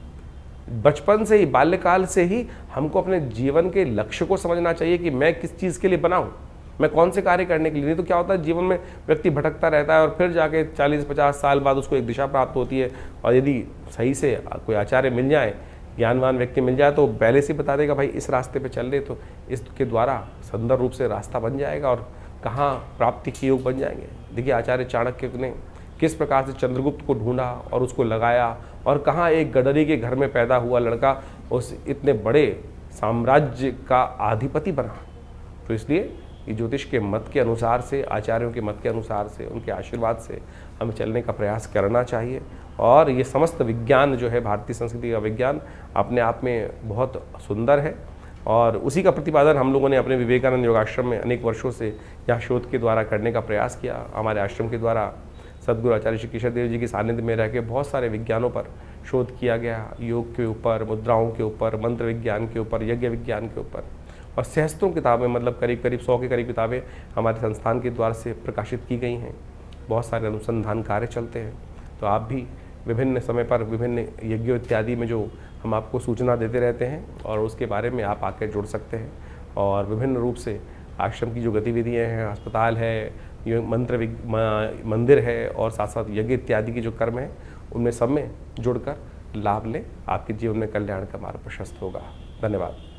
बचपन से ही, बाल्यकाल से ही हमको अपने जीवन के लक्ष्य को समझना चाहिए कि मैं किस चीज़ के लिए बना हूँ, मैं कौन से कार्य करने के लिए। नहीं तो क्या होता है, जीवन में व्यक्ति भटकता रहता है और फिर जाके 40-50 साल बाद उसको एक दिशा प्राप्त होती है। और यदि सही से कोई आचार्य मिल जाए, ज्ञानवान व्यक्ति मिल जाए, तो पहले से बता देगा भाई इस रास्ते पे चल रहे, तो इसके द्वारा सुंदर रूप से रास्ता बन जाएगा और कहाँ प्राप्ति के योग बन जाएंगे। देखिए आचार्य चाणक्य ने किस प्रकार से चंद्रगुप्त को ढूंढा और उसको लगाया, और कहाँ एक गडरी के घर में पैदा हुआ लड़का उस इतने बड़े साम्राज्य का अधिपति बना। तो इसलिए ये ज्योतिष के मत के अनुसार से, आचार्यों के मत के अनुसार से, उनके आशीर्वाद से हमें चलने का प्रयास करना चाहिए। और ये समस्त विज्ञान जो है, भारतीय संस्कृति का विज्ञान अपने आप में बहुत सुंदर है, और उसी का प्रतिपादन हम लोगों ने अपने विवेकानंद योगाश्रम में अनेक वर्षों से यहाँ शोध के द्वारा करने का प्रयास किया। हमारे आश्रम के द्वारा सद्गुरु आचार्य श्री केशव देव जी की सानिध्य में रह के बहुत सारे विज्ञानों पर शोध किया गया, योग के ऊपर, मुद्राओं के ऊपर, मंत्र विज्ञान के ऊपर, यज्ञ विज्ञान के ऊपर, और सहस्त्रों किताबें, मतलब करीब 100 के करीब किताबें हमारे संस्थान के द्वारा से प्रकाशित की गई हैं। बहुत सारे अनुसंधान कार्य चलते हैं। तो आप भी विभिन्न समय पर विभिन्न यज्ञों इत्यादि में जो हम आपको सूचना देते रहते हैं, और उसके बारे में आप आकर जुड़ सकते हैं। और विभिन्न रूप से आश्रम की जो गतिविधियाँ हैं, अस्पताल है, ये मंदिर है, और साथ साथ यज्ञ इत्यादि के जो कर्म हैं, उनमें सब में जुड़कर लाभ लें। आपके जीवन में कल्याण का मार्ग प्रशस्त होगा। धन्यवाद।